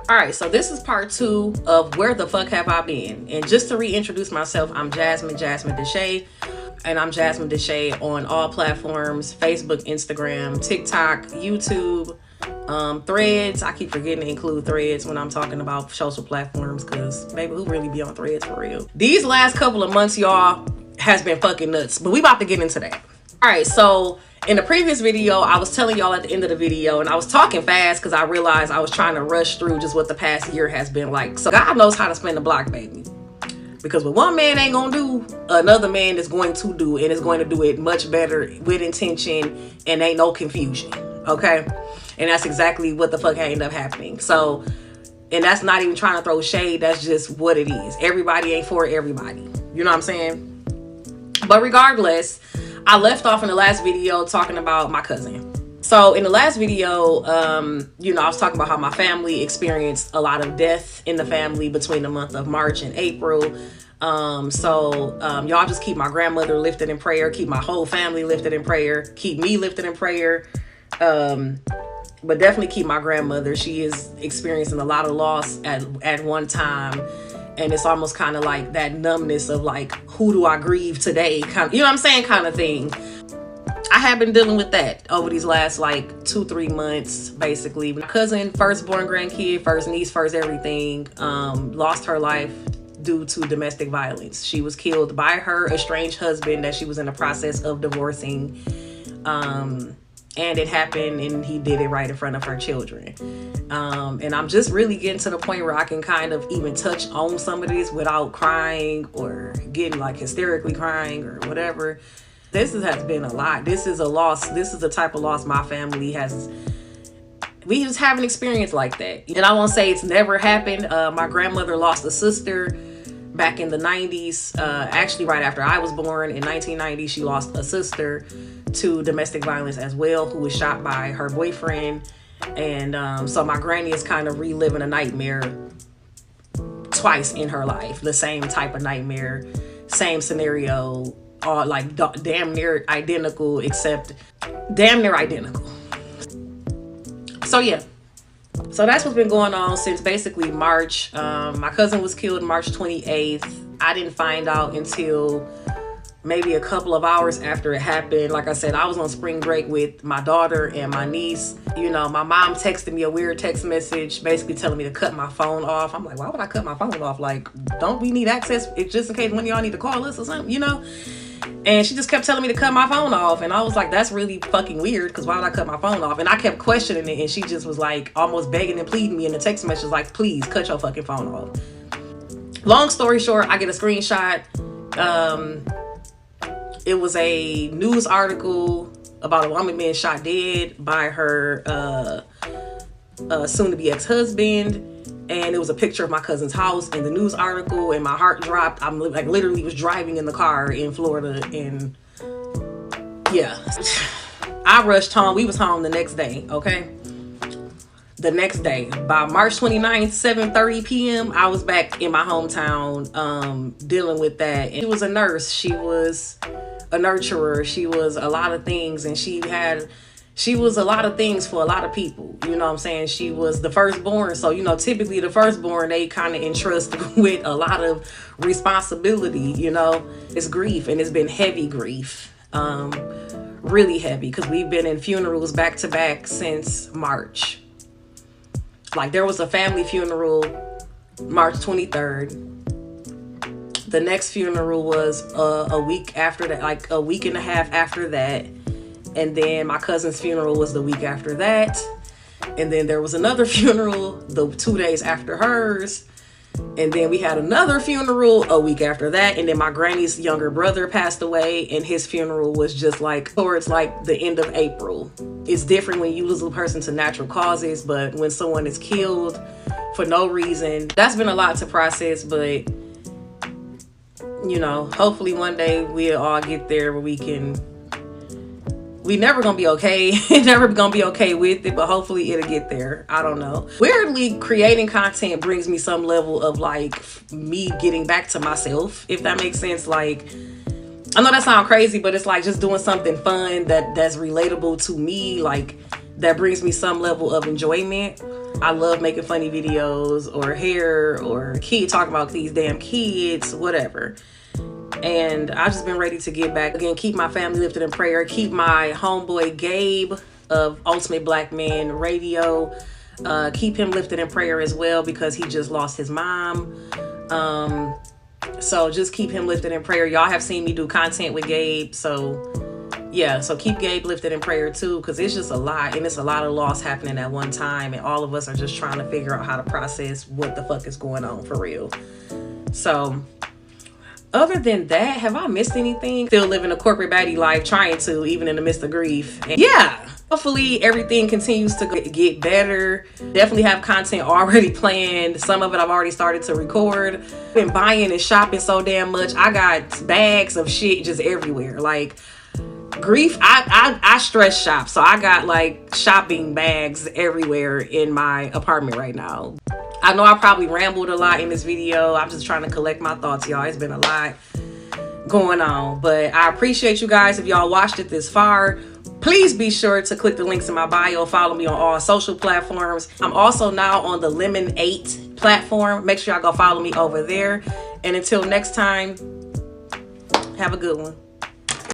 All right, so this is part 2 of Where the Fuck Have I Been? And just to reintroduce myself, I'm Jasmine Deshay, and I'm Jasmine Deshay on all platforms: Facebook, Instagram, TikTok, YouTube, Threads. I keep forgetting to include Threads when I'm talking about social platforms, because baby, who really be on Threads for real? These last couple of months, y'all, has been fucking nuts, but we about to get into that. All right, so in the previous video, I was telling y'all at the end of the video, and I was talking fast because I realized I was trying to rush through just what the past year has been like. So God knows how to spin the block, baby. Because what one man ain't gonna do, another man is going to do, and is going to do it much better, with intention, and ain't no confusion, okay? And that's exactly what the fuck ended up happening. So, and that's not even trying to throw shade, that's just what it is. Everybody ain't for everybody. You know what I'm saying? But regardless, I left off in the last video talking about my cousin. So in the last video, you know, I was talking about how my family experienced a lot of death in the family between the month of March and April. Y'all just keep my grandmother lifted in prayer, keep my whole family lifted in prayer, keep me lifted in prayer. But definitely keep my grandmother. She is experiencing a lot of loss at one time. And it's almost kind of like that numbness of like, who do I grieve today? Kind of, you know what I'm saying? Kind of thing. I have been dealing with that over these last like 2-3 months, basically. My cousin, firstborn grandkid, first niece, first everything, lost her life due to domestic violence. She was killed by her estranged husband that she was in the process of divorcing. And it happened, and he did it right in front of her children. And I'm just really getting to the point where I can kind of even touch on some of this without crying or getting like hysterically crying or whatever. This has been a lot. This is a loss. This is the type of loss my family has. We just haven't experienced like that. And I won't say it's never happened. My grandmother lost a sister back in the 90s. Actually, right after I was born in 1990, she lost a sister to domestic violence as well, who was shot by her boyfriend. And so my granny is kind of reliving a nightmare twice in her life. The same type of nightmare, same scenario, all like damn near identical, except damn near identical. So yeah, so that's what's been going on since basically March. My cousin was killed March 28th. I didn't find out until maybe a couple of hours after it happened. Like I said, I was on spring break with my daughter and my niece. You know, my mom texted me a weird text message basically telling me to cut my phone off. I'm like, why would I cut my phone off? Like, don't we need access just in case one of y'all need to call us or something, you know? And she just kept telling me to cut my phone off. And I was like, that's really fucking weird, because why would I cut my phone off? And I kept questioning it, and she just was like almost begging and pleading me in the text message, like, please cut your fucking phone off. Long story short, I get a screenshot. It was a news article about a woman being shot dead by her soon-to-be ex-husband. And it was a picture of my cousin's house in the news article, and my heart dropped. I'm like literally was driving in the car in Florida, and yeah, I rushed home. We was home the next day, okay? The next day, by March 29th, 7:30 p.m., I was back in my hometown dealing with that. And she was a nurse. She was a nurturer. She was a lot of things, and she was a lot of things for a lot of people. You know what I'm saying? She was the firstborn. So, you know, typically the firstborn, they kind of entrust with a lot of responsibility, you know. It's grief, and it's been heavy grief. Really heavy, because we've been in funerals back to back since March. Like, there was a family funeral March 23rd. The next funeral was a week after that, like a week and a half after that. And then my cousin's funeral was the week after that. And then there was another funeral the 2 days after hers. And then we had another funeral a week after that. And then my granny's younger brother passed away, and his funeral was just like towards like the end of April. It's different when you lose a person to natural causes, but when someone is killed for no reason, that's been a lot to process. But, you know, hopefully one day we'll all get there where we never gonna be okay. Never gonna be okay with it, but hopefully it'll get there. I don't know. Weirdly, creating content brings me some level of like me getting back to myself, if that makes sense. Like, I know that sounds crazy, but it's like just doing something fun that's relatable to me. Like, that brings me some level of enjoyment. I love making funny videos or hair or talking about these damn kids, whatever. And I've just been ready to get back again, keep my family lifted in prayer, keep my homeboy Gabe of Ultimate Black Men Radio, keep him lifted in prayer as well, because he just lost his mom. So just keep him lifted in prayer. Y'all have seen me do content with Gabe, so yeah, so keep Gabe lifted in prayer too, because it's just a lot, and it's a lot of loss happening at one time, and all of us are just trying to figure out how to process what the fuck is going on for real. So other than that, have I missed anything? Still living a corporate baddie life, trying to, even in the midst of grief. And yeah, hopefully everything continues to get better. Definitely have content already planned. Some of it I've already started to record. Been buying and shopping so damn much. I got bags of shit just everywhere. Like, grief, I stress shop, so I got like shopping bags everywhere in my apartment right now. I know I probably rambled a lot in this video. I'm just trying to collect my thoughts, y'all. It's been a lot going on, but I appreciate you guys. If y'all watched it this far, please be sure to click the links in my bio. Follow me on all social platforms. I'm also now on the Lemon 8 platform. Make sure y'all go follow me over there. And until next time, have a good one.